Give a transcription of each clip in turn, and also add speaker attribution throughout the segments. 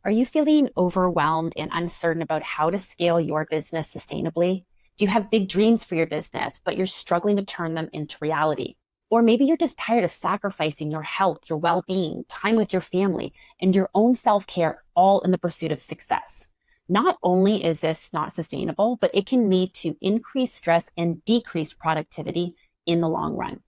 Speaker 1: Are you feeling overwhelmed and uncertain about how to scale your business sustainably? Do you have big dreams for your business, but you're struggling to turn them into reality? Or maybe you're just tired of sacrificing your health, your well-being, time with your family, and your own self-care all in the pursuit of success. Not only is this not sustainable, but it can lead to increased stress and decreased productivity in the long run.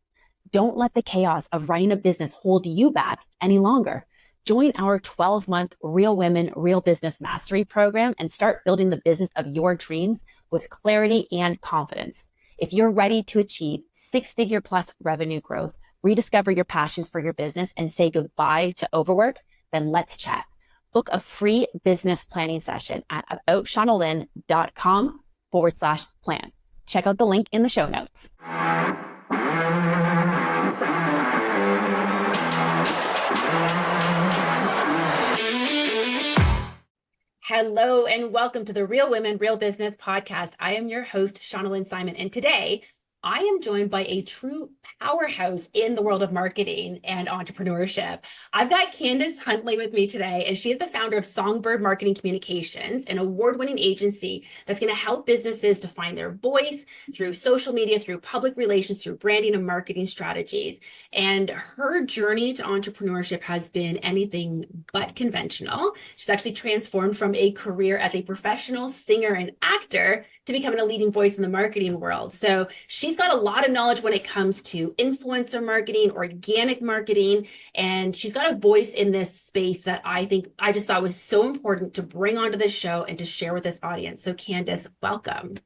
Speaker 1: Don't let the chaos of running a business hold you back any longer. Join our 12-month Real Women, Real Business Mastery program and start building the business of your dream with clarity and confidence. If you're ready to achieve six-figure plus revenue growth, rediscover your passion for your business, and say goodbye to overwork, then let's chat. Book a free business planning session at aboutshaunalynn.com/plan. Check out the link in the show notes. Hello and welcome to the Real Women, Real Business podcast. I am your host, Shauna Lynn Simon, and today I am joined by a true powerhouse in the world of marketing and entrepreneurship. I've got Candace Huntly with me today, and she is the founder of SongBird Marketing Communications, an award-winning agency that's going to help businesses to find their voice through social media, through public relations, through branding and marketing strategies. And her journey to entrepreneurship has been anything but conventional. She's actually transformed from a career as a professional singer and actor to becoming a leading voice in the marketing world. So she's got a lot of knowledge when it comes to influencer marketing, organic marketing, and she's got a voice in this space that I just thought was so important to bring onto this show and to share with this audience. So Candace, welcome.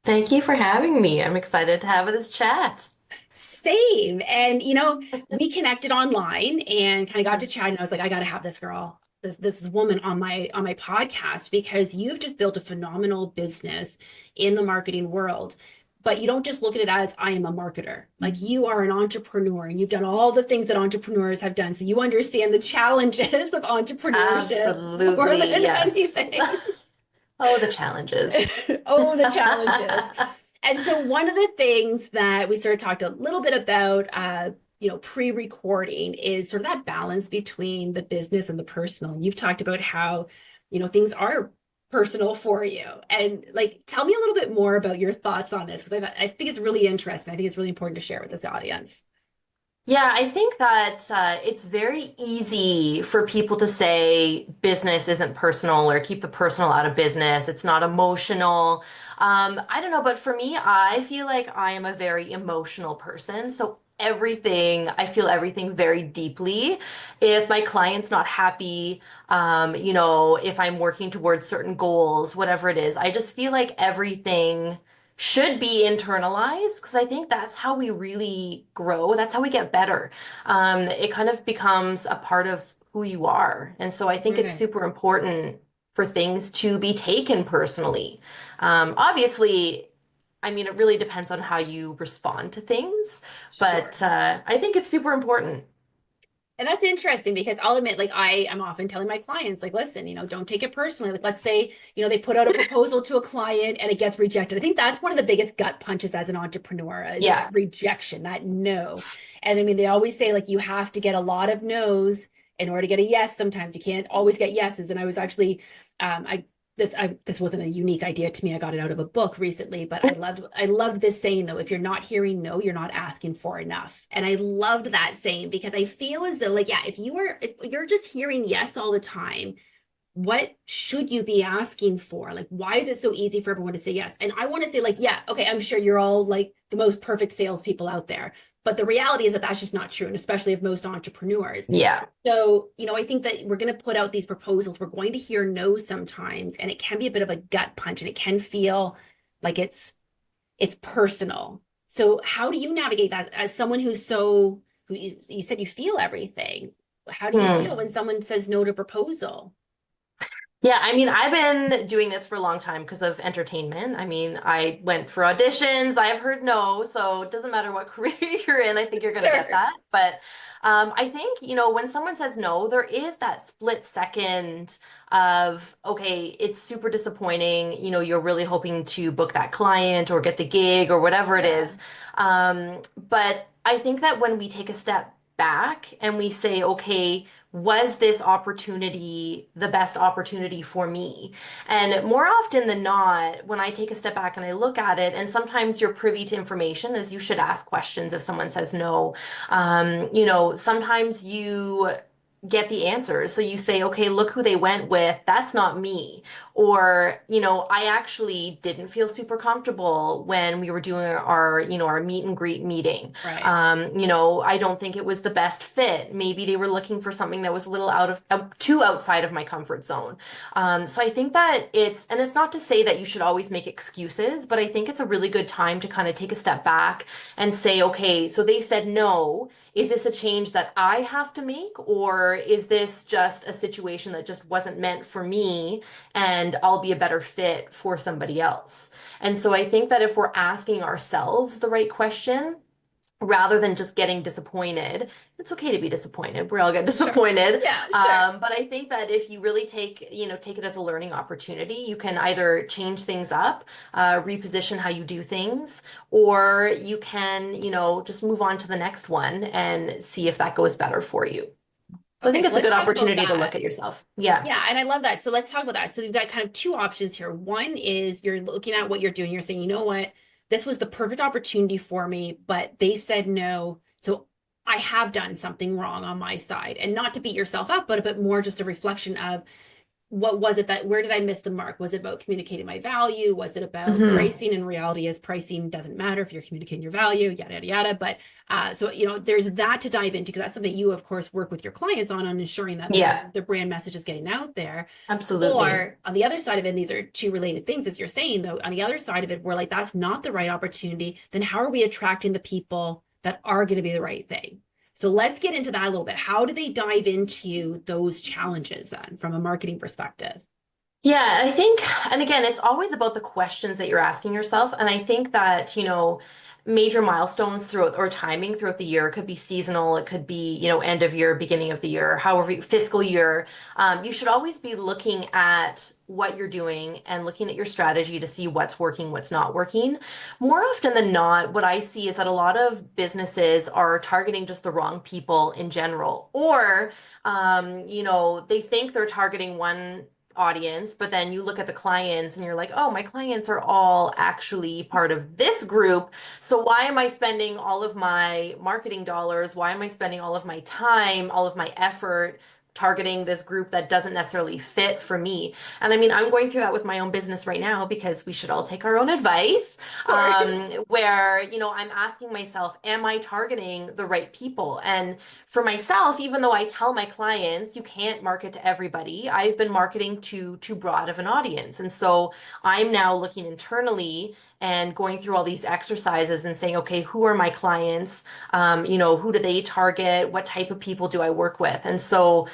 Speaker 2: Thank you for having me. I'm excited to have this chat.
Speaker 1: Same. And, we connected online and kind of got to chat, and I was like, I got to have this girl. This woman on my podcast, because you've just built a phenomenal business in the marketing world. But you don't just look at it as I am a marketer. Like, you are an entrepreneur and you've done all the things that entrepreneurs have done. So you understand the challenges of entrepreneurship.
Speaker 2: Absolutely,
Speaker 1: more than
Speaker 2: yes.
Speaker 1: anything.
Speaker 2: Oh, the challenges.
Speaker 1: Oh, the challenges. And so one of the things that we sort of talked a little bit about pre-recording is sort of that balance between the business and the personal. And you've talked about how, things are personal for you. And tell me a little bit more about your thoughts on this, because I think it's really interesting. I think it's really important to share with this audience.
Speaker 2: Yeah, I think that it's very easy for people to say business isn't personal or keep the personal out of business. It's not emotional. I don't know, but for me, I feel like I am a very emotional person. So I feel everything very deeply. If my client's not happy, if I'm working towards certain goals, whatever it is, I just feel like everything should be internalized, because I think that's how we really grow. That's how we get better. It kind of becomes a part of who you are. And so I think it's super important for things to be taken personally. Obviously, I mean, it really depends on how you respond to things, but
Speaker 1: Sure.
Speaker 2: I think it's super important.
Speaker 1: And that's interesting, because I'll admit, I'm often telling my clients, listen, don't take it personally. Let's say, they put out a proposal to a client and it gets rejected. I think that's one of the biggest gut punches as an entrepreneur, is that rejection, that no. And I mean, they always say, you have to get a lot of no's in order to get a yes. Sometimes you can't always get yeses. And I was actually, this wasn't a unique idea to me. I got it out of a book recently, but I loved this saying, though: if you're not hearing no, you're not asking for enough. And I loved that saying, because I feel as though, if you're just hearing yes all the time, what should you be asking for? Why is it so easy for everyone to say yes? And I want to say, yeah, okay, I'm sure you're all the most perfect salespeople out there. But the reality is that that's just not true, and especially of most entrepreneurs.
Speaker 2: Yeah.
Speaker 1: So, I think that we're going to put out these proposals. We're going to hear no sometimes, and it can be a bit of a gut punch, and it can feel like it's personal. So how do you navigate that as someone who you said you feel everything? How do you feel when someone says no to a proposal?
Speaker 2: Yeah, I mean, I've been doing this for a long time because of entertainment. I mean, I went for auditions. I've heard no, so it doesn't matter what career you're in. I think you're going to get that. But I think, when someone says no, there is that split second of, okay, it's super disappointing. You're really hoping to book that client or get the gig or whatever it is. But I think that when we take a step back and we say, okay, was this opportunity the best opportunity for me? And more often than not, when I take a step back and I look at it, and sometimes you're privy to information, as you should ask questions if someone says no. Sometimes you get the answers. So you say, okay, look who they went with. That's not me. Or, I actually didn't feel super comfortable when we were doing our meet and greet meeting.
Speaker 1: Right.
Speaker 2: I don't think it was the best fit. Maybe they were looking for something that was a little too outside of my comfort zone. So I think that and it's not to say that you should always make excuses, but I think it's a really good time to kind of take a step back and say, okay, so they said no. Is this a change that I have to make, or is this just a situation that just wasn't meant for me and I'll be a better fit for somebody else? And so I think that if we're asking ourselves the right question, rather than just getting disappointed, it's okay to be disappointed. We all get
Speaker 1: Sure.
Speaker 2: disappointed.
Speaker 1: Yeah, sure.
Speaker 2: But I think that if you really take it as a learning opportunity, you can either change things up, reposition how you do things, or you can, just move on to the next one and see if that goes better for you. So I
Speaker 1: Okay,
Speaker 2: think
Speaker 1: so
Speaker 2: it's a
Speaker 1: let's
Speaker 2: good
Speaker 1: talk about
Speaker 2: opportunity to
Speaker 1: that.
Speaker 2: look at yourself. Yeah.
Speaker 1: Yeah, and I love that. So let's talk about that. So we've got kind of two options here. One is you're looking at what you're doing. You're saying, you know what? This was the perfect opportunity for me, but they said no. So I have done something wrong on my side. And not to beat yourself up, but a bit more just a reflection of what was it where did I miss the mark? Was it about communicating my value? Was it about
Speaker 2: Hmm.
Speaker 1: pricing? In reality, is pricing doesn't matter if you're communicating your value, yada, yada, yada. But so, there's that to dive into because that's something you, of course, work with your clients on ensuring that
Speaker 2: Yeah,
Speaker 1: their brand message is getting out there.
Speaker 2: absolutely.
Speaker 1: Or on the other side of it, and these are two related things, as you're saying, though, on the other side of it, we're like, that's not the right opportunity. Then how are we attracting the people that are going to be the right thing? So let's get into that a little bit. How do they dive into those challenges then from a marketing perspective?
Speaker 2: Yeah, I think, and again, it's always about the questions that you're asking yourself. And I think that, major milestones throughout or timing throughout the year could be seasonal, it could be, end of year, beginning of the year, however, fiscal year. You should always be looking at what you're doing and looking at your strategy to see what's working, what's not working. More often than not, what I see is that a lot of businesses are targeting just the wrong people in general, or they think they're targeting one audience, but then you look at the clients and you're like, oh, my clients are all actually part of this group. So why am I spending all of my marketing dollars? Why am I spending all of my time, all of my effort targeting this group that doesn't necessarily fit for me? And I mean, I'm going through that with my own business right now because we should all take our own advice,
Speaker 1: Of course.
Speaker 2: where, I'm asking myself, am I targeting the right people? And for myself, even though I tell my clients you can't market to everybody, I've been marketing to too broad of an audience. And so I'm now looking internally and going through all these exercises and saying, okay, who are my clients? Who do they target? What type of people do I work with? And so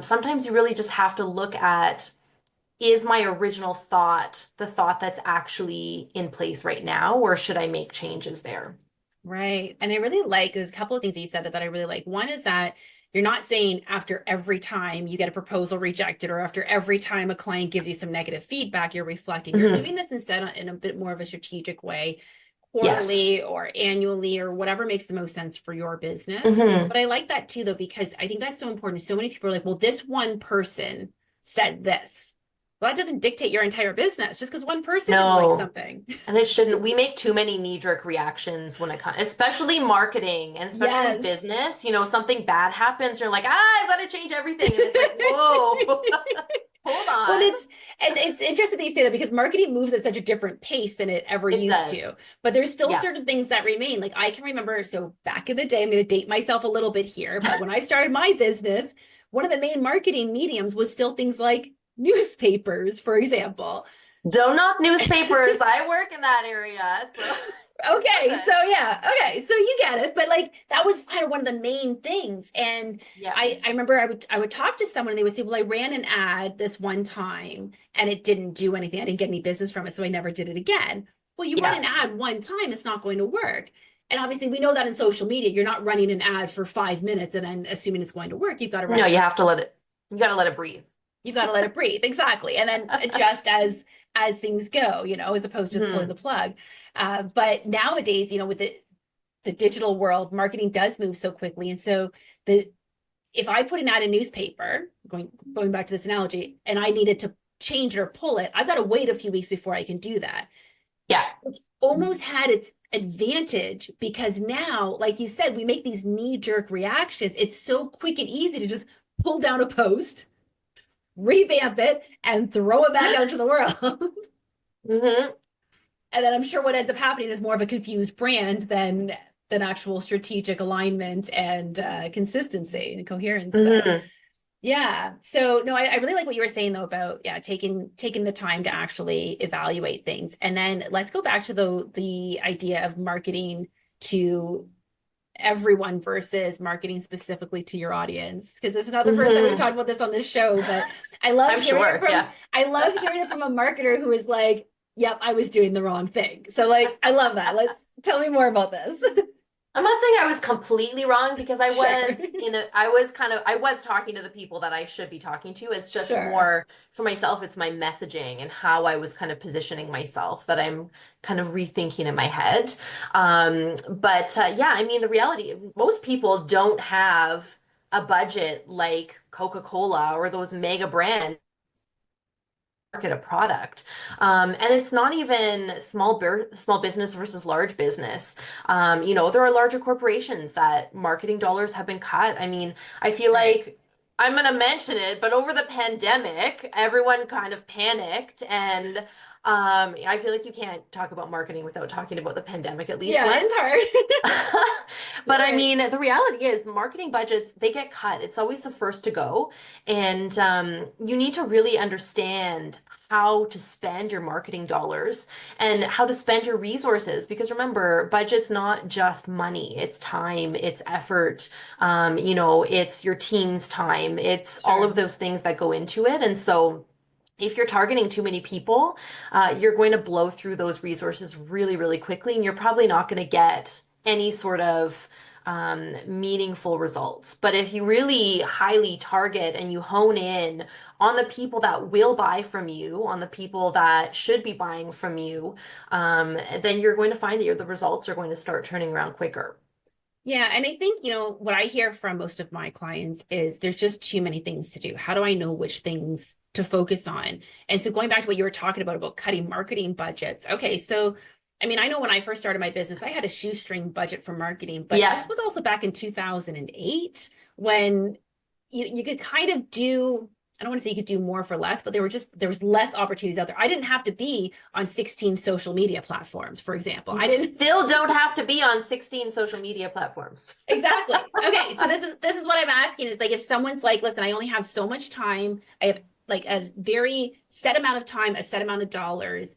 Speaker 2: sometimes you really just have to look at, is my original thought the thought that's actually in place right now, or should I make changes there?
Speaker 1: Right. And I really like, there's a couple of things that you said that I really like. One is that you're not saying after every time you get a proposal rejected or after every time a client gives you some negative feedback, you're reflecting. You're
Speaker 2: Hmm.
Speaker 1: doing this instead in a bit more of a strategic way,
Speaker 2: Yes.
Speaker 1: quarterly or annually or whatever makes the most sense for your business.
Speaker 2: Hmm.
Speaker 1: But I like that too, though, because I think that's so important. So many people are like, well, this one person said this. Well, that doesn't dictate your entire business just because one person didn't like
Speaker 2: No.
Speaker 1: something.
Speaker 2: And it shouldn't. We make too many knee-jerk reactions when it comes, especially marketing and especially
Speaker 1: Yes.
Speaker 2: business. Something bad happens, you're like, I've got to change everything. And it's like, whoa, hold
Speaker 1: Well,
Speaker 2: on.
Speaker 1: it's interesting that you say that because marketing moves at such a different pace than it ever
Speaker 2: It
Speaker 1: used
Speaker 2: does.
Speaker 1: to. But there's still
Speaker 2: Yeah.
Speaker 1: certain things that remain. Like I can remember, so back in the day, I'm going to date myself a little bit here, but when I started my business, one of the main marketing mediums was still things like newspapers, for example.
Speaker 2: Don't knock newspapers. I work in that area, so it's all
Speaker 1: Okay, so
Speaker 2: good.
Speaker 1: yeah, okay, so you get it, but like that was kind of one of the main things. And
Speaker 2: Yeah.
Speaker 1: I remember I would talk to someone and they would say, "Well, I ran an ad this one time and it didn't do anything. I didn't get any business from it, so I never did it again." Well, you run
Speaker 2: Yeah.
Speaker 1: an ad one time, it's not going to work. And obviously, we know that in social media, you're not running an ad for 5 minutes and then assuming it's going to work. You've got to run
Speaker 2: No,
Speaker 1: it
Speaker 2: you
Speaker 1: for
Speaker 2: have to let it, you got to let it breathe.
Speaker 1: you've got to let it breathe. Exactly. And then adjust as things go, as opposed to just pulling the
Speaker 2: Hmm.
Speaker 1: plug. But nowadays, with the digital world, marketing does move so quickly. And so the if I put an ad in newspaper, going back to this analogy, and I needed to change it or pull it, I've got to wait a few weeks before I can do that.
Speaker 2: Yeah.
Speaker 1: Which almost had its advantage because now, like you said, we make these knee-jerk reactions. It's so quick and easy to just pull down a post, revamp it, and throw it back out into the world.
Speaker 2: Hmm.
Speaker 1: And then I'm sure what ends up happening is more of a confused brand than actual strategic alignment and consistency and coherence. So
Speaker 2: Hmm.
Speaker 1: yeah. So no, I really like what you were saying though about yeah, taking the time to actually evaluate things. And then let's go back to the idea of marketing to everyone versus marketing specifically to your audience. Because this is not the first time we've
Speaker 2: Hmm.
Speaker 1: talked about this on this show, but I love
Speaker 2: I'm
Speaker 1: hearing it
Speaker 2: sure.
Speaker 1: from
Speaker 2: Yeah.
Speaker 1: I love hearing it from a marketer who is like, yep, I was doing the wrong thing. So like I love that. Let's tell me more about this.
Speaker 2: I'm not saying I was completely wrong because
Speaker 1: Sure.
Speaker 2: I was talking to the people that I should be talking to. It's just
Speaker 1: Sure.
Speaker 2: more for myself, it's my messaging and how I was kind of positioning myself that I'm kind of rethinking in my head. But yeah, I mean, the reality, most people don't have a budget like Coca-Cola or those mega brands market a product. And it's not even small business versus large business. There are larger corporations that marketing dollars have been cut. I mean, I feel
Speaker 1: Right.
Speaker 2: like I'm going to mention it, but over the pandemic, everyone kind of panicked. And I feel like you can't talk about marketing without talking about the pandemic at least
Speaker 1: Yeah, it's
Speaker 2: once.
Speaker 1: hard.
Speaker 2: But I
Speaker 1: Right.
Speaker 2: mean, the reality is marketing budgets, they get cut. It's always the first to go. And you need to really understand how to spend your marketing dollars and how to spend your resources. Because remember, budget's not just money, it's time, it's effort, it's your team's time, it's all
Speaker 1: Sure.
Speaker 2: of those things that go into it. And so, if you're targeting too many people, you're going to blow through those resources really, really quickly, and you're probably not going to get any sort of meaningful results. But if you really highly target and you hone in on the people that will buy from you, on the people that should be buying from you, then you're going to find that the results are going to start turning around quicker.
Speaker 1: Yeah, and I think, what I hear from most of my clients is there's just too many things to do. How do I know which things to focus on? And so going back to what you were talking about cutting marketing budgets. Okay, so I mean, I know when I first started my business, I had a shoestring budget for marketing, but this
Speaker 2: Yeah.
Speaker 1: was also back in 2008 when you could kind of do, I don't want to say you could do more for less, but there was less opportunities out there. I didn't have to be on 16 social media platforms, for example.
Speaker 2: You
Speaker 1: I didn't
Speaker 2: still don't have to be on 16 social media platforms.
Speaker 1: Exactly. Okay, so this is what I'm asking is like if someone's like, listen, I only have so much time. I have like a very set amount of time, a set amount of dollars,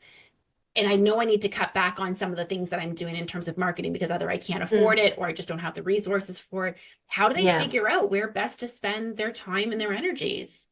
Speaker 1: and I know I need to cut back on some of the things that I'm doing in terms of marketing because either I can't afford
Speaker 2: Mm,
Speaker 1: it or I just don't have the resources for it. How do they
Speaker 2: yeah.
Speaker 1: figure out where best to spend their time and their energies?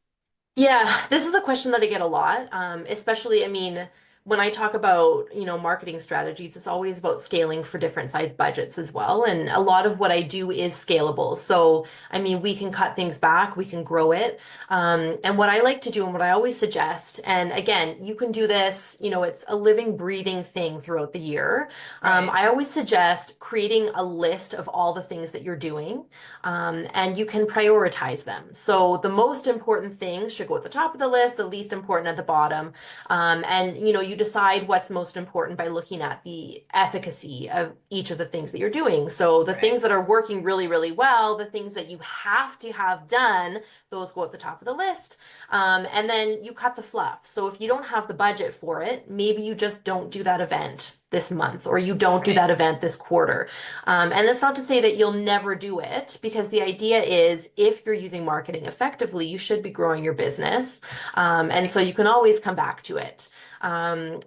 Speaker 2: Yeah, this is a question that I get a lot, especially, I mean, when I talk about, marketing strategies, it's always about scaling for different size budgets as well. And a lot of what I do is scalable. So, I mean, we can cut things back, we can grow it. And what I like to do and what I always suggest, and again, you can do this, it's a living, breathing thing throughout the year.
Speaker 1: Right.
Speaker 2: I always suggest creating a list of all the things that you're doing and you can prioritize them. So the most important things should go at the top of the list, the least important at the bottom. And you decide what's most important by looking at the efficacy of each of the things that you're doing. So the
Speaker 1: Right.
Speaker 2: things that are working really, really well, the things that you have to have done, those go at the top of the list. And then you cut the fluff. So if you don't have the budget for it, maybe you just don't do that event this month or you don't do
Speaker 1: Right.
Speaker 2: that event this quarter. And that's not to say that you'll never do it, because the idea is if you're using marketing effectively, you should be growing your business. And so you
Speaker 1: Right.
Speaker 2: can always come back to it.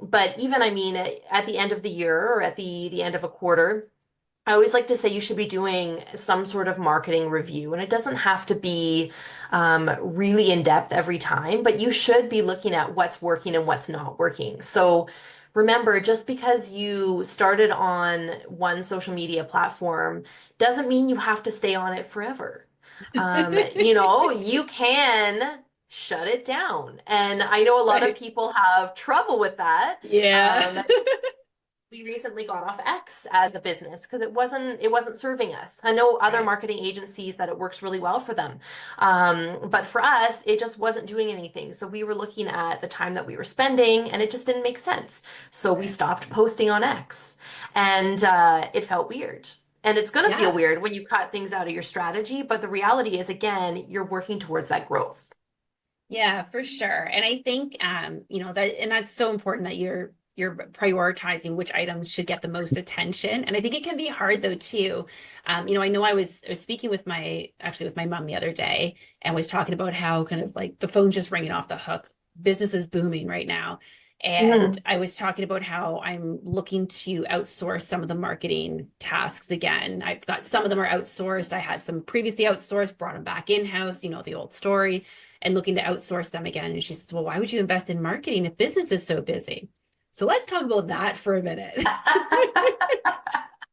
Speaker 2: But even, I mean, at the end of the year or at the end of a quarter, I always like to say you should be doing some sort of marketing review, and it doesn't have to be really in depth every time, but you should be looking at what's working and what's not working. So remember, just because you started on one social media platform doesn't mean you have to stay on it forever. You can shut it down. And I know a lot of
Speaker 1: Right.
Speaker 2: people have trouble with that.
Speaker 1: Yeah.
Speaker 2: Um, we recently got off X as a business because it wasn't serving us. I know other
Speaker 1: Right.
Speaker 2: marketing agencies that it works really well for them. But for us, it just wasn't doing anything. So we were looking at the time that we were spending and it just didn't make sense. So we
Speaker 1: Right.
Speaker 2: stopped posting on X and it felt weird. And it's going to feel
Speaker 1: Yeah.
Speaker 2: weird when you cut things out of your strategy, but the reality is, again, you're working towards that growth.
Speaker 1: Yeah, for sure. And I think that and that's so important that you're prioritizing which items should get the most attention. And I think it can be hard though too. I know I was speaking with my mom the other day and was talking about how kind of like the phone's just ringing off the hook. Business is booming right now. And
Speaker 2: Mhm.
Speaker 1: I was talking about how I'm looking to outsource some of the marketing tasks again. I've got some of them are outsourced. I had some previously outsourced, brought them back in-house, the old story, and looking to outsource them again. And she says, well, why would you invest in marketing if business is so busy? So let's talk about that for a minute.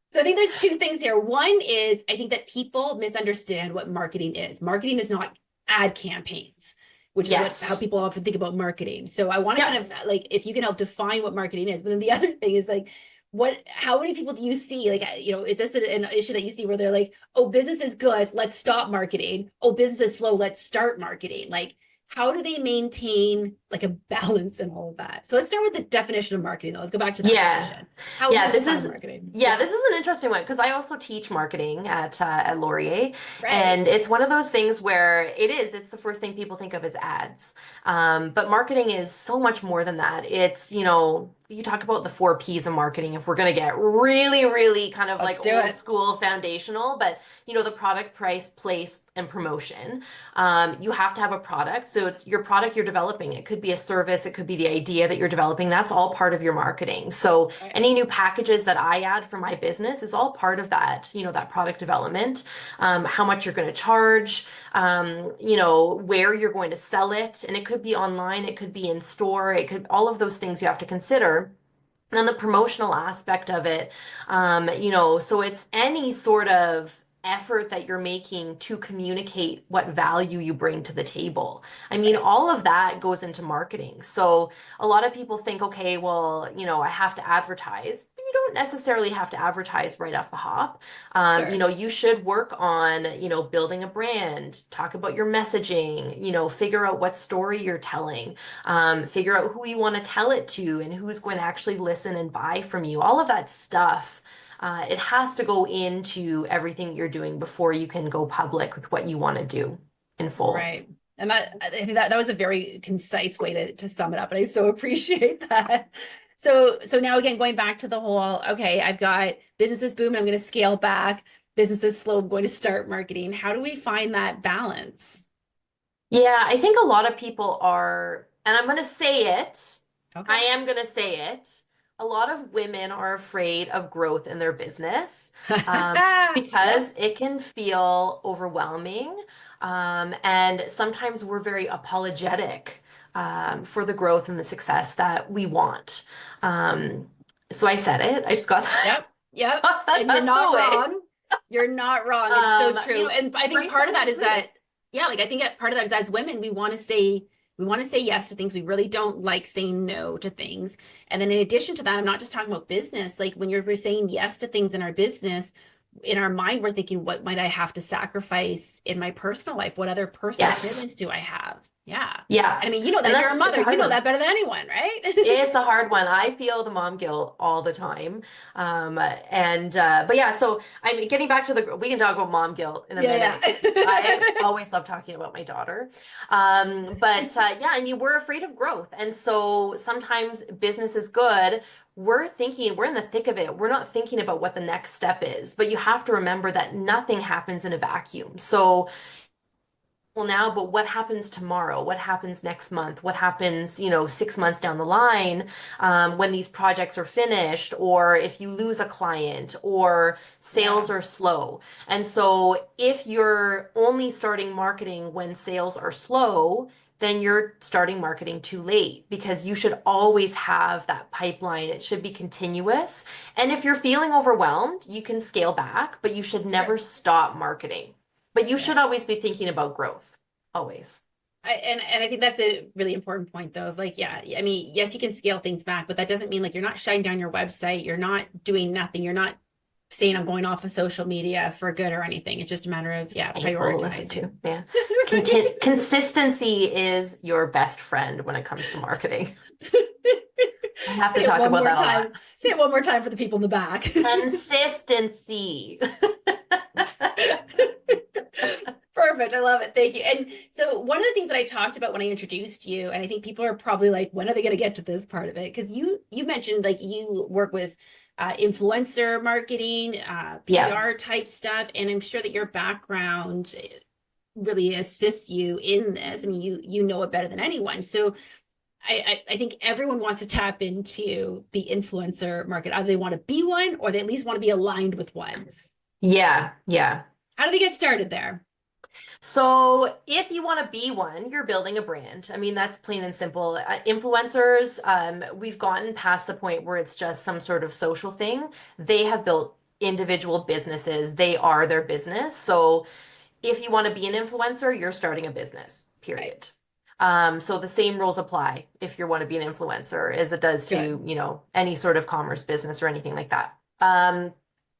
Speaker 1: So I think there's two things here. One is I think that people misunderstand what marketing is. Marketing is not ad campaigns, which is how
Speaker 2: Yes.
Speaker 1: people often think about marketing. So I want to kind
Speaker 2: Yep.
Speaker 1: of like if you can help define what marketing is. But then the other thing is like how many people do you see like is this an issue that you see where they're like, oh, business is good, let's stop marketing. Oh, business is slow, let's start marketing. Like how do they maintain like a balance in all of that? So let's start with the definition of marketing though. Let's go back to that
Speaker 2: Yeah.
Speaker 1: question. How do
Speaker 2: Yeah,
Speaker 1: you define marketing?
Speaker 2: yeah, this is an interesting one because I also teach marketing at Laurier, and
Speaker 1: Right.
Speaker 2: it's one of those things where it's the first thing people think of as ads. But marketing is so much more than that. You talk about the four P's of marketing if we're going to get really, really kind of
Speaker 1: Let's
Speaker 2: like
Speaker 1: do
Speaker 2: old
Speaker 1: it.
Speaker 2: school foundational, but the product, price, place, and promotion. You have to have a product. So it's your product you're developing. It could be a service, it could be the idea that you're developing. That's all part of your marketing. So
Speaker 1: Right.
Speaker 2: any new packages that I add for my business is all part of that, that product development. How much you're going to charge, where you're going to sell it. And it could be online, it could be in store, all of those things you have to consider. And then the promotional aspect of it, so it's any sort of effort that you're making to communicate what value you bring to the table. I mean,
Speaker 1: Right.
Speaker 2: all of that goes into marketing. So a lot of people think, okay, well, I have to advertise. But you don't necessarily have to advertise right off the hop.
Speaker 1: Sure.
Speaker 2: You should work on, building a brand, talk about your messaging, figure out what story you're telling, figure out who you want to tell it to and who's going to actually listen and buy from you. All of that stuff, it has to go into everything you're doing before you can go public with what you want to do in full.
Speaker 1: Right. And I think that was a very concise way to sum it up. And I so appreciate that. So now again, going back to the whole, okay, I've got businesses boom, I'm going to scale back. Businesses slow, I'm going to start marketing. How do we find that balance?
Speaker 2: Yeah, I think a lot of people are, and I'm going to say it, I
Speaker 1: Okay.
Speaker 2: am going to say it. A lot of women are afraid of growth in their business
Speaker 1: Yep.
Speaker 2: because it can feel overwhelming. And sometimes we're very apologetic for the growth and the success that we want. Um, so I said it. I just got
Speaker 1: Yep. Yep.
Speaker 2: got that
Speaker 1: And you're
Speaker 2: out of the
Speaker 1: not
Speaker 2: way.
Speaker 1: wrong. You're not wrong. It's so true. And I think
Speaker 2: Bring
Speaker 1: part of
Speaker 2: something
Speaker 1: that
Speaker 2: to
Speaker 1: is
Speaker 2: fruition.
Speaker 1: that, yeah, like I think part of that is as women, we want to say yes to things. We really don't like saying no to things. And then in addition to that, I'm not just talking about business. Like when we're saying yes to things in our business, in our mind, we're thinking, what might I have to sacrifice in my personal life? What other personal
Speaker 2: Yes.
Speaker 1: commitments do I have? Yeah.
Speaker 2: Yeah.
Speaker 1: And I mean, you know
Speaker 2: And
Speaker 1: that you're a
Speaker 2: it's
Speaker 1: mother,
Speaker 2: a
Speaker 1: you
Speaker 2: hard
Speaker 1: know
Speaker 2: one.
Speaker 1: that better than anyone, right?
Speaker 2: It's a hard one. I feel the mom guilt all the time. But yeah, so I mean, getting back to we can talk about mom guilt in a
Speaker 1: Yeah,
Speaker 2: minute because I
Speaker 1: yeah.
Speaker 2: always love talking about my daughter. But yeah, I mean, we're afraid of growth. And so sometimes business is good. We're in the thick of it. We're not thinking about what the next step is, but you have to remember that nothing happens in a vacuum. So well now, but what happens tomorrow? What happens next month? What happens, 6 months down the line, when these projects are finished, or if you lose a client, or
Speaker 1: Yeah,
Speaker 2: sales are slow? And so if you're only starting marketing when sales are slow, then you're starting marketing too late because you should always have that pipeline. It should be continuous. And if you're feeling overwhelmed, you can scale back, but you should never
Speaker 1: sure.
Speaker 2: stop marketing. But you should
Speaker 1: Right.
Speaker 2: always be thinking about growth. Always.
Speaker 1: And I think that's a really important point though, of like, yeah, I mean, yes, you can scale things back, but that doesn't mean like you're not shutting down your website, you're not doing nothing, you're not saying I'm going off of social media for good or anything. It's just a matter of,
Speaker 2: It's
Speaker 1: yeah,
Speaker 2: painful to listen to.
Speaker 1: prioritizing.
Speaker 2: Yeah.
Speaker 1: Right.
Speaker 2: Consistency is your best friend when it comes to marketing. I have
Speaker 1: Say
Speaker 2: to
Speaker 1: it
Speaker 2: talk
Speaker 1: one
Speaker 2: about
Speaker 1: more
Speaker 2: that a lot.
Speaker 1: time. Say it one more time for the people in the back.
Speaker 2: Consistency.
Speaker 1: Perfect. I love it. Thank you. And so one of the things that I talked about when I introduced you, and I think people are probably like, when are they going to get to this part of it? Because you mentioned like you work with influencer marketing,
Speaker 2: Yeah.
Speaker 1: PR type stuff, and I'm sure that your background really assists you in this. I mean, you know it better than anyone. So I think everyone wants to tap into the influencer market. Either they want to be one or they at least want to be aligned with one.
Speaker 2: Yeah. Yeah.
Speaker 1: How do they get started there?
Speaker 2: So if you want to be one, you're building a brand. I mean, that's plain and simple. Influencers, we've gotten past the point where it's just some sort of social thing. They have built individual businesses. They are their business. So if you want to be an influencer, you're starting a business,
Speaker 1: Right.
Speaker 2: period. So the same rules apply if you want to be an influencer as it does
Speaker 1: Good.
Speaker 2: to, any sort of commerce business or anything like that.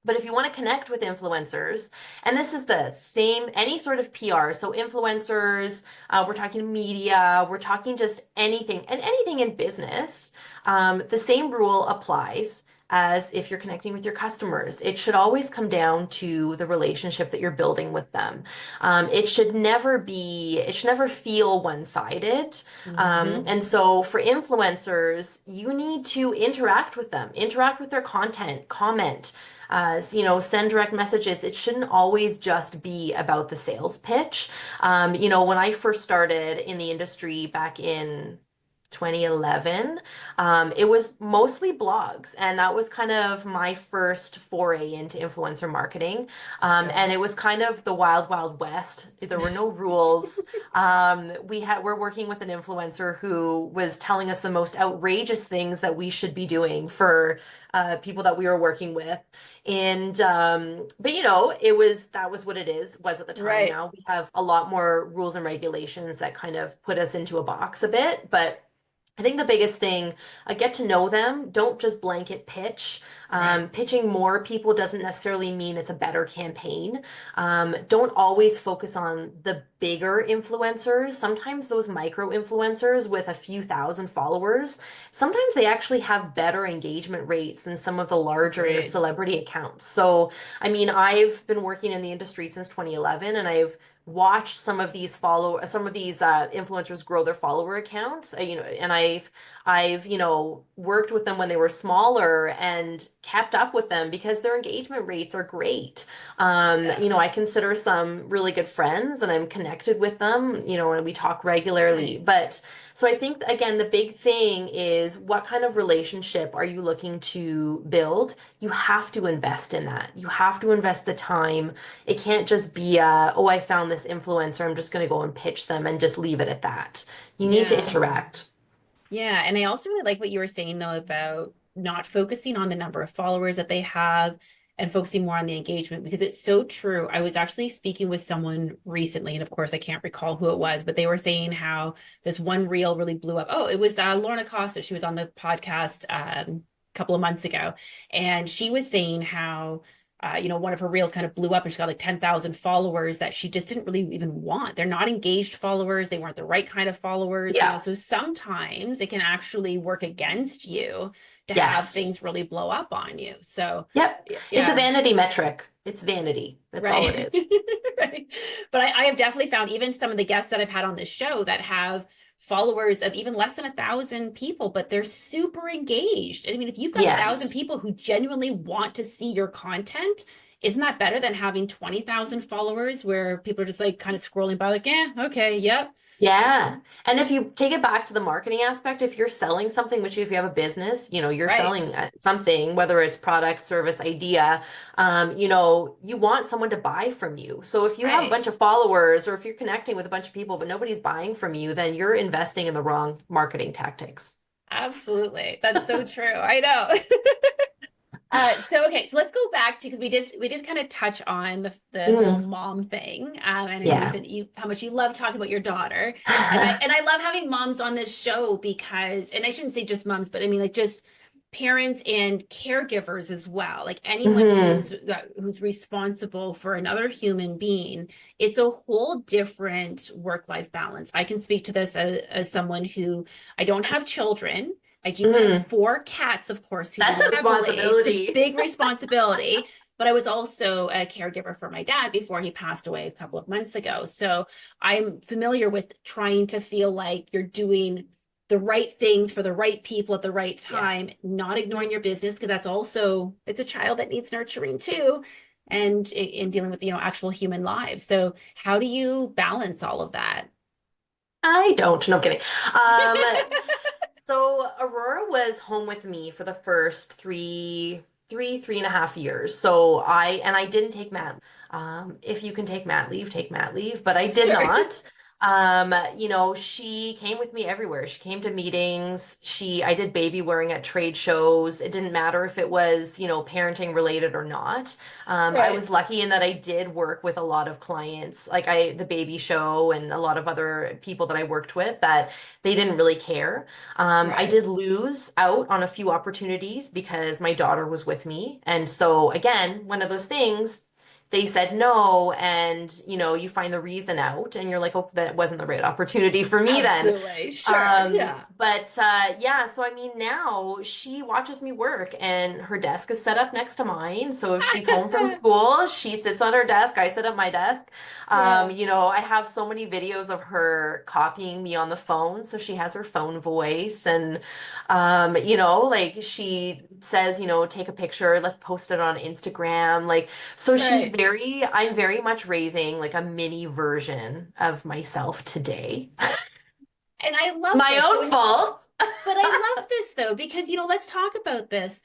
Speaker 2: But if you want to connect with influencers, and this is the same, any sort of PR, so influencers, we're talking media, we're talking just anything, and anything in business, the same rule applies as if you're connecting with your customers. It should always come down to the relationship that you're building with them. It should never feel one-sided.
Speaker 1: Hmm.
Speaker 2: And so for influencers, you need to interact with them, interact with their content, comment, send direct messages. It shouldn't always just be about the sales pitch. When I first started in the industry back in 2011, it was mostly blogs, and that was kind of my first foray into influencer marketing.
Speaker 1: Sure.
Speaker 2: And it was kind of the wild, wild west. There were no rules. We're working with an influencer who was telling us the most outrageous things that we should be doing for people that we were working with. And but that was what was at the time.
Speaker 1: Right.
Speaker 2: Now we have a lot more rules and regulations that kind of put us into a box a bit, but I think the biggest thing, get to know them. Don't just blanket pitch.
Speaker 1: Right.
Speaker 2: Pitching more people doesn't necessarily mean it's a better campaign. Don't always focus on the bigger influencers. Sometimes those micro influencers with a few thousand followers, sometimes they actually have better engagement rates than some of the larger
Speaker 1: Agreed.
Speaker 2: celebrity accounts. So, I mean, I've been working in the industry since 2011, and I've watched some of these influencers grow their follower accounts, and I've worked with them when they were smaller and kept up with them because their engagement rates are great.
Speaker 1: Yeah.
Speaker 2: I consider some really good friends and I'm connected with them, and we talk regularly.
Speaker 1: Nice.
Speaker 2: But so I think again, the big thing is what kind of relationship are you looking to build? You have to invest in that. You have to invest the time. It can't just be oh, I found this influencer, I'm just going to go and pitch them and just leave it at that. You need to
Speaker 1: Yeah.
Speaker 2: interact.
Speaker 1: Yeah. And I also really like what you were saying though about not focusing on the number of followers that they have and focusing more on the engagement because it's so true. I was actually speaking with someone recently, and of course I can't recall who it was, but they were saying how this one reel really blew up. Oh, it was Lorna Costa. She was on the podcast a couple of months ago, and she was saying how one of her reels kind of blew up and she got like 10,000 followers that she just didn't really even want. They're not engaged followers. They weren't the right kind of followers,
Speaker 2: Yeah.
Speaker 1: so sometimes it can actually work against you to have
Speaker 2: Yes.
Speaker 1: things really blow up on you. So,
Speaker 2: Yep. It's a
Speaker 1: yeah,
Speaker 2: vanity metric. It's vanity. That's all it
Speaker 1: right.
Speaker 2: is.
Speaker 1: Right. But I have definitely found even some of the guests that I've had on this show that have followers of even less than 1,000 people, but they're super engaged. I mean, if you've got 1,000
Speaker 2: Yes.
Speaker 1: people who genuinely want to see your content, isn't that better than having 20,000 followers where people are just like kind of scrolling by, like, yeah, okay, yep.
Speaker 2: Yeah. And if you take it back to the marketing aspect, if you're selling something, which if you have a business, you're
Speaker 1: Right.
Speaker 2: selling something, whether it's product, service, idea, you want someone to buy from you. So if you have a
Speaker 1: Right.
Speaker 2: bunch of followers or if you're connecting with a bunch of people, but nobody's buying from you, then you're investing in the wrong marketing tactics.
Speaker 1: Absolutely. That's so true. I know. So okay, so let's go back to because we did kind of touch on the whole
Speaker 2: Mm,
Speaker 1: mom thing. And I know you
Speaker 2: yeah.
Speaker 1: said you how much you love talking about your daughter, and I love having moms on this show because, and I shouldn't say just moms, but I mean like just parents and caregivers as well. Like anyone
Speaker 2: hmm
Speaker 1: who's responsible for another human being, it's a whole different work-life balance. I can speak to this as someone who I don't have children. I do have
Speaker 2: hmm
Speaker 1: four cats, of course, who
Speaker 2: That's
Speaker 1: live
Speaker 2: a
Speaker 1: heavily. It's a
Speaker 2: responsibility.
Speaker 1: big responsibility, but I was also a caregiver for my dad before he passed away a couple of months ago. So I'm familiar with trying to feel like you're doing the right things for the right people at the right
Speaker 2: Yeah.
Speaker 1: time, not ignoring your business because that's also it's a child that needs nurturing too, and in dealing with actual human lives. So how do you balance all of that?
Speaker 2: I don't. No, I'm kidding. Um, So Aurora was home with me for the first 3.5 years. So I didn't take mat. If you can take mat leave, but I did
Speaker 1: Sure.
Speaker 2: not. She came with me everywhere. She came to meetings. I did baby wearing at trade shows. It didn't matter if it was, parenting related or not. I
Speaker 1: Right.
Speaker 2: was lucky in that I did work with a lot of clients, like the baby show and a lot of other people that I worked with that they didn't really care. I
Speaker 1: Right.
Speaker 2: did lose out on a few opportunities because my daughter was with me. And so, again, one of those things, they said no, and you find the reason out, and you're like, oh, that wasn't the right opportunity for me then.
Speaker 1: Absolutely. Sure. Yeah.
Speaker 2: But yeah, so I mean, now she watches me work, and her desk is set up next to mine. So if she's home from school, she sits on her desk, I sit at my desk.
Speaker 1: Yeah.
Speaker 2: I have so many videos of her copying me on the phone, so she has her phone voice, and like she says, take a picture, let's post it on Instagram, like so
Speaker 1: Right.
Speaker 2: I'm very much raising like a mini version of myself today.
Speaker 1: And I love
Speaker 2: My
Speaker 1: this. So
Speaker 2: own
Speaker 1: it's,
Speaker 2: fault.
Speaker 1: but I love this though, because, let's talk about this.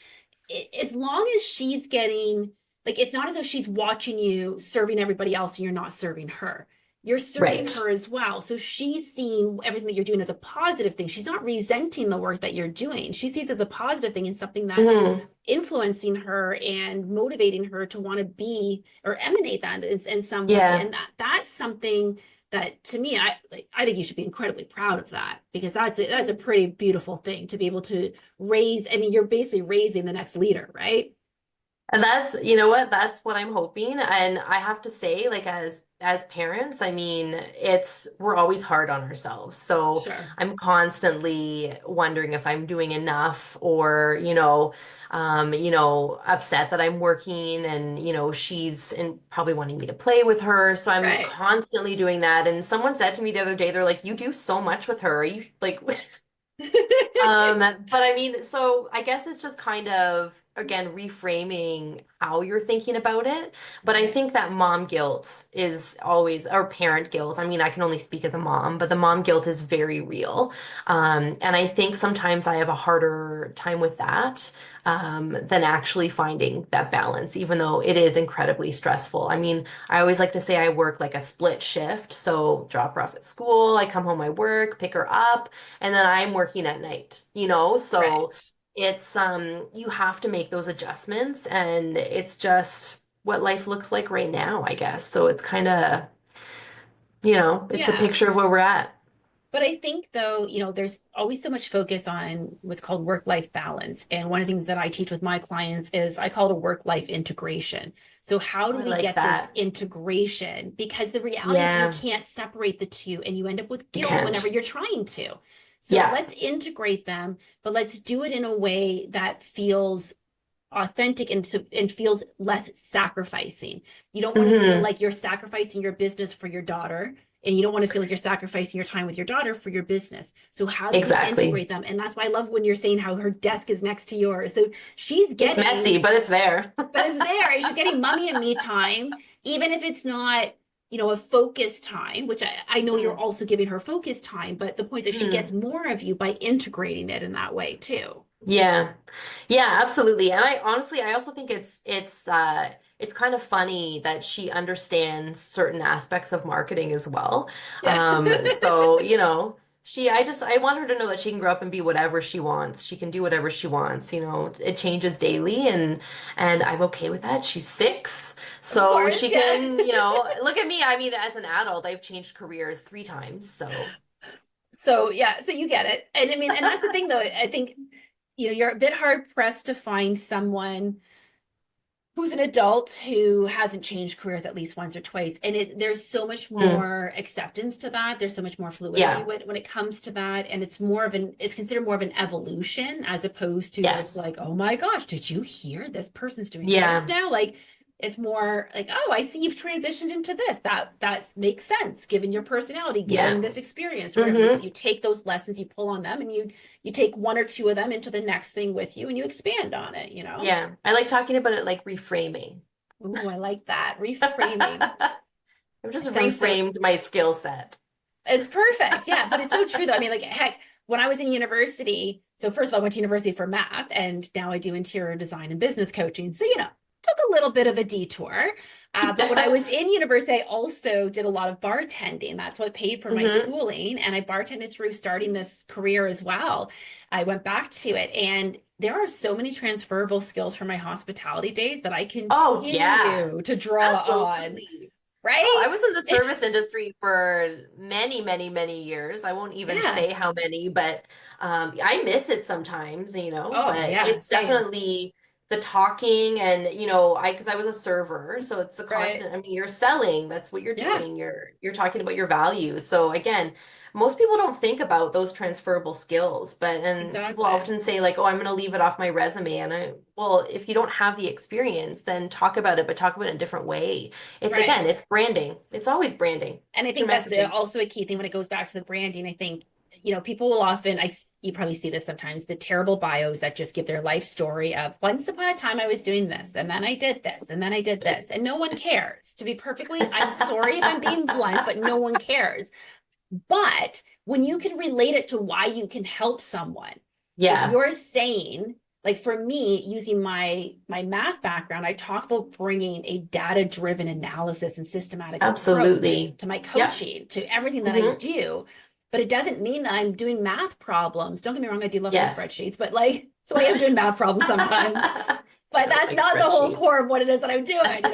Speaker 1: As long as she's getting, like, it's not as though she's watching you serving everybody else and you're not serving her. You're serving
Speaker 2: Right.
Speaker 1: her as well. So she's seeing everything that you're doing as a positive thing. She's not resenting the work that you're doing. She sees it as a positive thing and something that's
Speaker 2: hmm
Speaker 1: influencing her and motivating her to want to be or emanate that in some way.
Speaker 2: Yeah.
Speaker 1: And that's something that to me, I think you should be incredibly proud of that because that's a pretty beautiful thing to be able to raise. I mean, you're basically raising the next leader, right?
Speaker 2: And you know what? That's what I'm hoping. And I have to say, like as parents, I mean, we're always hard on ourselves. So
Speaker 1: Sure.
Speaker 2: I'm constantly wondering if I'm doing enough or, upset that I'm working and, she's probably wanting me to play with her. So I'm
Speaker 1: Right.
Speaker 2: constantly doing that. And someone said to me the other day, they're like, you do so much with her. Are you like but I mean, so I guess it's just kind of, again, reframing how you're thinking about it. But I
Speaker 1: Right.
Speaker 2: think that mom guilt is always, or parent guilt. I mean, I can only speak as a mom, but the mom guilt is very real. And I think sometimes I have a harder time with that, than actually finding that balance, even though it is incredibly stressful. I mean, I always like to say I work like a split shift. So drop her off at school, I come home, I work, pick her up and then I'm working at night, so
Speaker 1: Right.
Speaker 2: it's you have to make those adjustments and it's just what life looks like right now, I guess. So it's kind of, it's a
Speaker 1: Yeah.
Speaker 2: picture of where we're at.
Speaker 1: But I think though, there's always so much focus on what's called work-life balance. And one of the things that I teach with my clients is I call it a work-life integration. So how
Speaker 2: Oh,
Speaker 1: do
Speaker 2: I
Speaker 1: we
Speaker 2: like
Speaker 1: get this
Speaker 2: that.
Speaker 1: integration? Because the reality is you
Speaker 2: Yeah,
Speaker 1: can't separate the two and you end up with
Speaker 2: you
Speaker 1: guilt whenever
Speaker 2: can't.
Speaker 1: you're trying to. So
Speaker 2: Yeah.
Speaker 1: let's integrate them, but let's do it in a way that feels authentic and feels less sacrificing. You don't want to feel
Speaker 2: hmm
Speaker 1: like you're sacrificing your business for your daughter, and you don't want to feel like you're sacrificing your time with your daughter for your business. So how do we
Speaker 2: Exactly.
Speaker 1: integrate them? And that's why I love when you're saying how her desk is next to yours. So she's
Speaker 2: It's
Speaker 1: getting,
Speaker 2: messy, but it's there.
Speaker 1: but it's there, and she's getting mommy and me time, even if it's not a focus time, which I know you're
Speaker 2: Mm,
Speaker 1: also giving her focus time, but the point is that she gets
Speaker 2: mm.
Speaker 1: more of you by integrating it in that way too.
Speaker 2: Yeah. Yeah, absolutely. And I honestly, I also think it's kind of funny that she understands certain aspects of marketing as well.
Speaker 1: Yeah.
Speaker 2: So, I want her to know that she can grow up and be whatever she wants. She can do whatever she wants. It changes daily and I'm okay with that. She's 6,
Speaker 1: Of
Speaker 2: so
Speaker 1: course,
Speaker 2: she
Speaker 1: yeah.
Speaker 2: can, look at me. I mean, as an adult, I've changed careers 3 times. So
Speaker 1: So yeah, so you get it. And I mean, and that's the thing though, I think, you're a bit hard pressed to find someone who's an adult who hasn't changed careers at least once or twice. And there's so much
Speaker 2: mm,
Speaker 1: more acceptance to that. There's so much more fluidity
Speaker 2: yeah,
Speaker 1: when it comes to that. And it's considered more of an evolution as opposed to this like,
Speaker 2: yes,
Speaker 1: oh my gosh, did you hear this person's doing this
Speaker 2: yeah,
Speaker 1: now? Like it's more like, oh, I see you've transitioned into this. That makes sense given your personality, given
Speaker 2: yeah.
Speaker 1: this experience or whatever. You
Speaker 2: Hmm.
Speaker 1: you take those lessons, you pull on them, and you take one or two of them into the next thing with you, and you expand on it.
Speaker 2: Yeah. I like talking about it like reframing.
Speaker 1: Ooh, I like that. Reframing.
Speaker 2: I've just
Speaker 1: Sounds so,
Speaker 2: reframed my skill set.
Speaker 1: it's perfect. Yeah, but it's so true though. I mean, like, heck, when I was in university, so first of all, I went to university for math and now I do interior design and business coaching. So, took a little bit of a detour. But when I was
Speaker 2: Yes.
Speaker 1: in university, I also did a lot of bartending. That's what paid for my
Speaker 2: Hmm.
Speaker 1: schooling. And I bartended through starting this career as well. I went back to it and there are so many transferable skills from my hospitality days that I
Speaker 2: Oh, yeah.
Speaker 1: continue to draw on,
Speaker 2: Absolutely. Oh, I
Speaker 1: right?
Speaker 2: was in the service industry for many, many, many years. I won't even
Speaker 1: Yeah.
Speaker 2: say how many, but I miss it sometimes,
Speaker 1: Oh,
Speaker 2: but
Speaker 1: yeah,
Speaker 2: it's
Speaker 1: same.
Speaker 2: definitely the talking and, because I was a server, so it's the
Speaker 1: Right.
Speaker 2: constant, I mean, you're selling, that's what you're
Speaker 1: Yeah,
Speaker 2: doing. You're talking about your values. So again, most people don't think about those transferable skills, and people
Speaker 1: exactly.
Speaker 2: often say like, "Oh, I'm going to leave it off my resume." Well, if you don't have the experience, then talk about it, but talk about it in a different way. It's
Speaker 1: Right.
Speaker 2: again, it's branding. It's always branding.
Speaker 1: And I
Speaker 2: It's your
Speaker 1: think that's
Speaker 2: messaging.
Speaker 1: also a key thing when it goes back to the branding. I think, people will often, you probably see this sometimes, the terrible bios that just give their life story of once upon a time I was doing this, and then I did this, and then I did this, and no one cares. To be perfectly, I'm sorry if I'm being blunt, but no one cares. But when you can relate it to why you can help someone, if
Speaker 2: Yeah,
Speaker 1: you're saying, like for me, using my math background, I talk about bringing a data-driven analysis and systematic approach
Speaker 2: absolutely.
Speaker 1: to my
Speaker 2: Yep.
Speaker 1: coaching, to everything that I
Speaker 2: Hmm.
Speaker 1: do. But it doesn't mean that I'm doing math problems. Don't get me wrong, I do love my
Speaker 2: Yes.
Speaker 1: spreadsheets, but like, so I am doing math problems sometimes.
Speaker 2: I
Speaker 1: But
Speaker 2: don't
Speaker 1: that's
Speaker 2: like
Speaker 1: not the whole
Speaker 2: spreadsheets.
Speaker 1: core of what it is that I'm doing.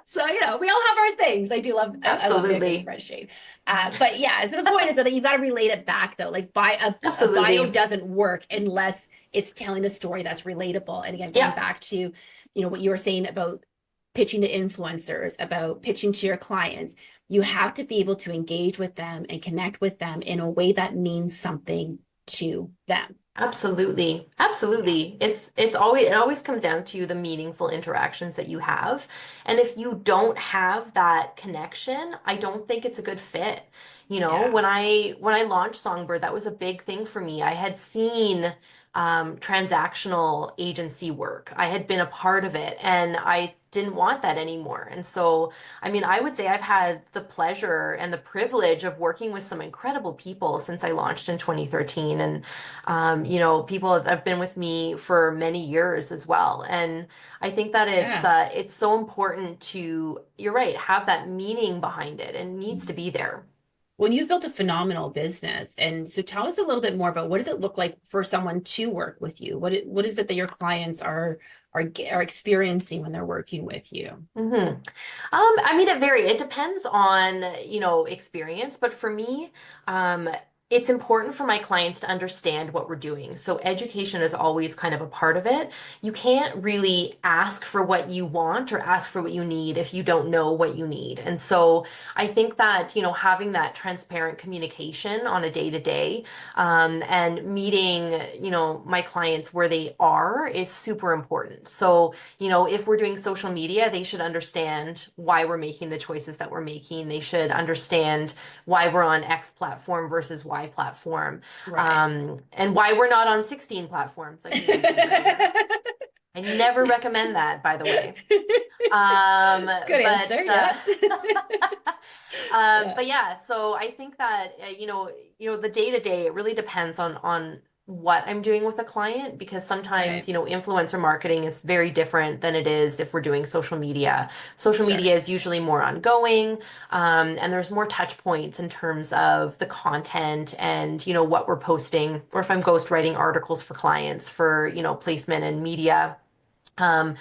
Speaker 1: So, we all have our things. I love me a good
Speaker 2: Absolutely.
Speaker 1: spreadsheet. But yeah, so the point is that you've got to relate it back though. Like a bio
Speaker 2: Absolutely.
Speaker 1: doesn't work unless it's telling a story that's relatable. And again, going
Speaker 2: Yep.
Speaker 1: back to, what you were saying about pitching to influencers, about pitching to your clients, you have to be able to engage with them and connect with them in a way that means something to them.
Speaker 2: Absolutely.
Speaker 1: Yeah.
Speaker 2: Absolutely. It always comes down to the meaningful interactions that you have. And if you don't have that connection, I don't think it's a good fit.
Speaker 1: Yeah.
Speaker 2: When I launched Songbird, that was a big thing for me. I had seen transactional agency work. I had been a part of it and I didn't want that anymore. And so, I mean, I would say I've had the pleasure and the privilege of working with some incredible people since I launched in 2013. And people that have been with me for many years as well. And I think that it's
Speaker 1: Yeah.
Speaker 2: uh, it's so important to, you're right, have that meaning behind it and it needs to be there.
Speaker 1: Well, you've built a phenomenal business. And so tell us a little bit more about what does it look like for someone to work with you? What is it that your clients are experiencing when they're working with you?
Speaker 2: Hmm. I mean, it varies. It depends on, experience, but for me, it's important for my clients to understand what we're doing. So education is always kind of a part of it. You can't really ask for what you want or ask for what you need if you don't know what you need. And so I think that, having that transparent communication on a day to day, and meeting, my clients where they are is super important. So, if we're doing social media, they should understand why we're making the choices that we're making. They should understand why we're on X platform versus Y platform,
Speaker 1: Right.
Speaker 2: and why we're not on 16 platforms like we mentioned earlier. I never recommend that, by the way. Um,
Speaker 1: Good answer.
Speaker 2: but
Speaker 1: Yeah. Yeah.
Speaker 2: but yeah, so I think that the day to day, it really depends on what I'm doing with a client because sometimes,
Speaker 1: Right.
Speaker 2: influencer marketing is very different than it is if we're doing social media. Social
Speaker 1: Sure.
Speaker 2: media is usually more ongoing, and there's more touch points in terms of the content and, what we're posting, or if I'm ghostwriting articles for clients for, placement and media. Um,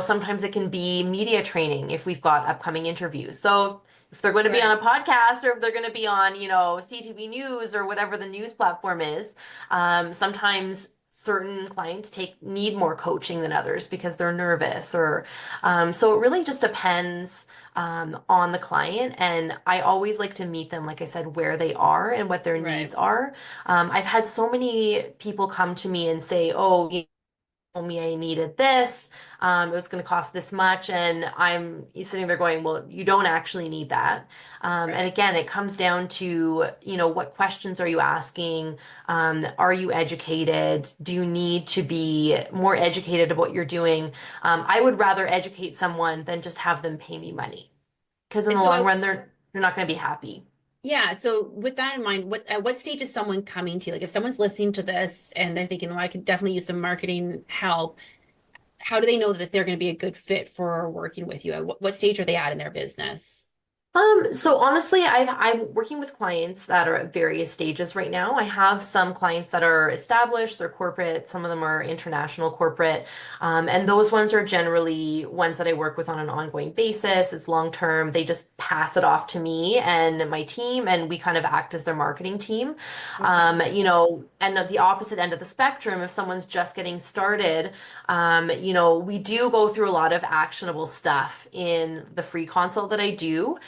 Speaker 2: sometimes it can be media training if we've got upcoming interviews. So if they're going to be on
Speaker 1: Right.
Speaker 2: a podcast or if they're going to be on, CTV News or whatever the news platform is, sometimes certain clients need more coaching than others because they're nervous or so it really just depends on the client. And I always like to meet them, like I said, where they are and what their
Speaker 1: Right.
Speaker 2: needs are. I've had so many people come to me and say, oh, told me I needed this. It was going to cost this much. And I'm sitting there going, well, you don't actually need that. And
Speaker 1: Right.
Speaker 2: again, it comes down to, what questions are you asking? Are you educated? Do you need to be more educated of what you're doing? I would rather educate someone than just have them pay me money. Because in
Speaker 1: And
Speaker 2: the
Speaker 1: so
Speaker 2: long run, they're not going to be happy.
Speaker 1: yeah, so with that in mind, at what stage is someone coming to you? Like if someone's listening to this and they're thinking, well, I could definitely use some marketing help, how do they know that they're going to be a good fit for working with you? At what stage are they at in their business?
Speaker 2: So honestly, I'm working with clients that are at various stages right now. I have some clients that are established, they're corporate, some of them are international corporate. And those ones are generally ones that I work with on an ongoing basis. It's long term. They just pass it off to me and my team, and we kind of act as their marketing team.
Speaker 1: Okay.
Speaker 2: And at the opposite end of the spectrum, if someone's just getting started, we do go through a lot of actionable stuff in the free consult that I do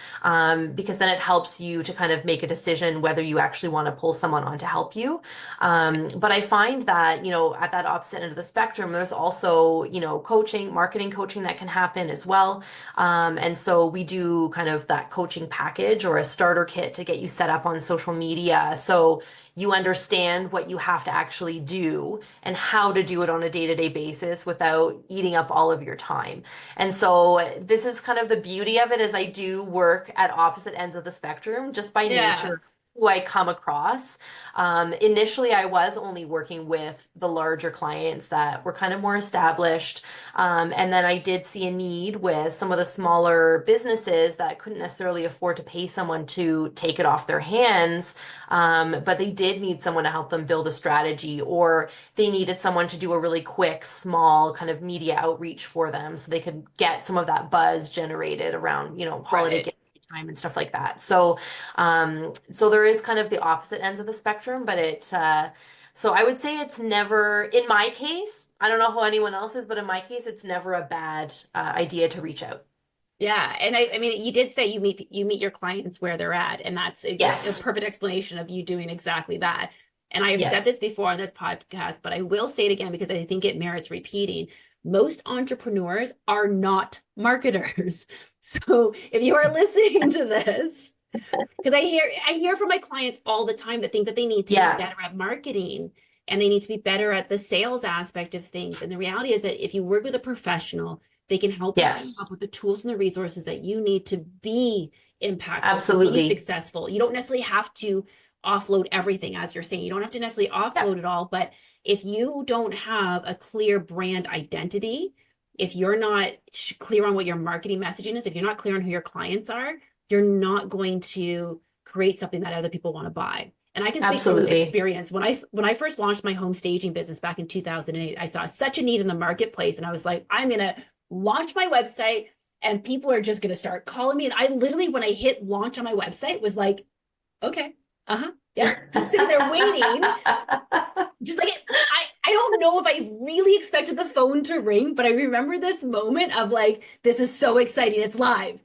Speaker 2: because then it helps you to kind of make a decision whether you actually want to pull someone on to help you. But I find that, at that opposite end of the spectrum, there's also, coaching, marketing coaching that can happen as well. And so we do kind of that coaching package or a starter kit to get you set up on social media. So you understand what you have to actually do and how to do it on a day-to-day basis without eating up all of your time. And so this is kind of the beauty of it is I do work at opposite ends of the spectrum just by
Speaker 1: Yeah.
Speaker 2: nature who I come across. Initially, I was only working with the larger clients that were kind of more established. And then I did see a need with some of the smaller businesses that couldn't necessarily afford to pay someone to take it off their hands. But they did need someone to help them build a strategy, or they needed someone to do a really quick, small kind of media outreach for them so they could get some of that buzz generated around, holiday
Speaker 1: Right.
Speaker 2: gift time and stuff like that. So there is kind of the opposite ends of the spectrum, but so I would say it's never, in my case, I don't know how anyone else is, but in my case, it's never a bad idea to reach out.
Speaker 1: Yeah, and I mean, you did say you meet your clients where they're at, and that's a
Speaker 2: Yes.
Speaker 1: perfect explanation of you doing exactly that. And I have said this
Speaker 2: Yes.
Speaker 1: before on this podcast, but I will say it again because I think it merits repeating. Most entrepreneurs are not marketers. So if you are listening to this, because I hear from my clients all the time that think that they need to be
Speaker 2: Yeah.
Speaker 1: better at marketing and they need to be better at the sales aspect of things. And the reality is that if you work with a professional, they can help you set you up
Speaker 2: Yes.
Speaker 1: with the tools and the resources that you need to be impactful, to be
Speaker 2: Absolutely.
Speaker 1: successful. You don't necessarily have to offload everything, as you're saying. You don't have to necessarily
Speaker 2: Yeah.
Speaker 1: offload it all, but if you don't have a clear brand identity, if you're not clear on what your marketing messaging is, if you're not clear on who your clients are, you're not going to create something that other people want to buy. And I can speak from
Speaker 2: Absolutely.
Speaker 1: experience. When I first launched my home staging business back in 2008, I saw such a need in the marketplace, and I was like, I'm gonna launch my website, and people are just gonna start calling me. And I literally, when I hit launch on my website, was like, okay, yeah, just sitting there waiting, just like it. I don't know if I really expected the phone to ring, but I remember this moment of like, this is so exciting, it's live,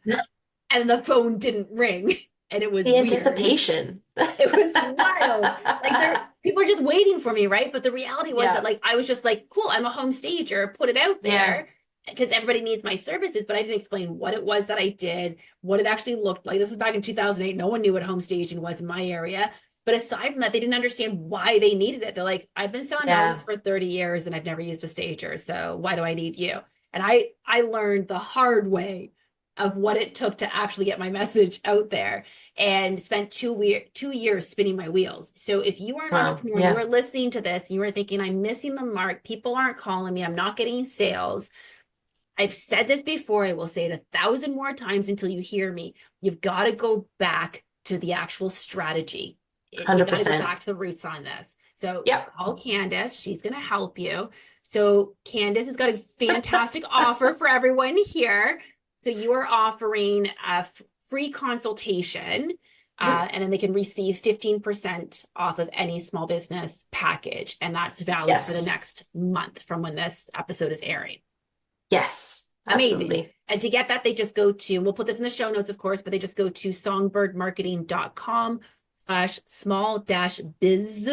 Speaker 1: and the phone didn't ring, and it was
Speaker 2: The
Speaker 1: weird.
Speaker 2: anticipation.
Speaker 1: It was wild. Like people are just waiting for me, right? But the reality was that
Speaker 2: Yeah.
Speaker 1: like I was just like, cool, I'm a home stager, put it out
Speaker 2: Yeah.
Speaker 1: there because everybody needs my services, but I didn't explain what it was that I did, what it actually looked like. This was back in 2008. No one knew what home staging was in my area. But aside from that, they didn't understand why they needed it. They're like, I've been selling houses
Speaker 2: Yeah.
Speaker 1: for 30 years and I've never used a stager. So why do I need you? And I learned the hard way of what it took to actually get my message out there, and spent 2 years spinning my wheels. So if you are an
Speaker 2: Wow.
Speaker 1: entrepreneur, you
Speaker 2: Yeah.
Speaker 1: are listening to this, and you are thinking, I'm missing the mark, people aren't calling me, I'm not getting sales. I've said this before, I will say it 1,000 more times until you hear me. You've got to go back to the actual strategy. You got to go
Speaker 2: 100%.
Speaker 1: back to the roots on this. So
Speaker 2: Yep.
Speaker 1: call Candace. She's going to help you. So Candace has got a fantastic offer for everyone here. So you are offering a free consultation,
Speaker 2: Mhm.
Speaker 1: and then they can receive 15% off of any small business package. And that's valid for the
Speaker 2: Yes.
Speaker 1: next month from when this episode is airing.
Speaker 2: Yes.
Speaker 1: Amazing.
Speaker 2: Absolutely.
Speaker 1: And to get that, they just go to, we'll put this in the show notes, of course, but they just go to songbirdmarketing.com/small biz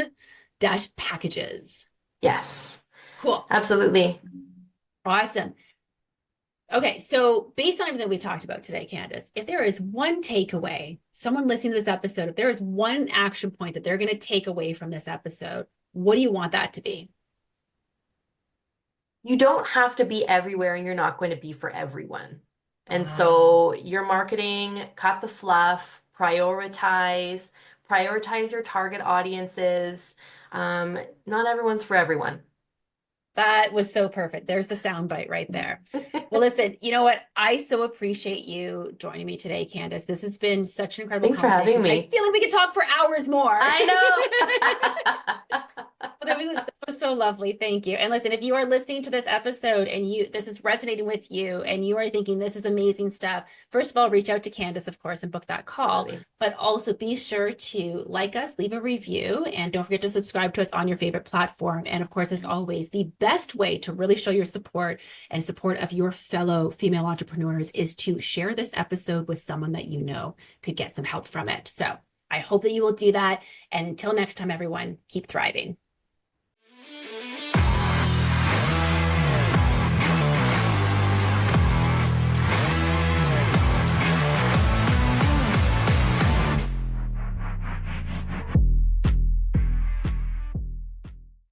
Speaker 1: packages.
Speaker 2: Yes.
Speaker 1: Cool.
Speaker 2: Absolutely.
Speaker 1: Awesome. Okay. So based on everything we talked about today, Candace, if there is one takeaway, someone listening to this episode, if there is one action point that they're going to take away from this episode, what do you want that to be?
Speaker 2: You don't have to be everywhere and you're not going to be for everyone. And
Speaker 1: Ah,
Speaker 2: so your marketing, cut the fluff, prioritize your target audiences. Not everyone's for everyone.
Speaker 1: that was so perfect. There's the soundbite right there. Well, listen, you know what? I so appreciate you joining me today, Candace. This has been such an incredible
Speaker 2: Thanks for having
Speaker 1: conversation. I
Speaker 2: me.
Speaker 1: feel like we could talk for hours more.
Speaker 2: I know.
Speaker 1: That was so lovely. Thank you. And listen, if you are listening to this episode and this is resonating with you and you are thinking this is amazing stuff, first of all, reach out to Candace, of course, and book that call.
Speaker 2: Absolutely.
Speaker 1: But also be sure to like us, leave a review, and don't forget to subscribe to us on your favorite platform. And of course, as always, the best way to really show your support and support of your fellow female entrepreneurs is to share this episode with someone that you know could get some help from it. So I hope that you will do that. And until next time, everyone, keep thriving.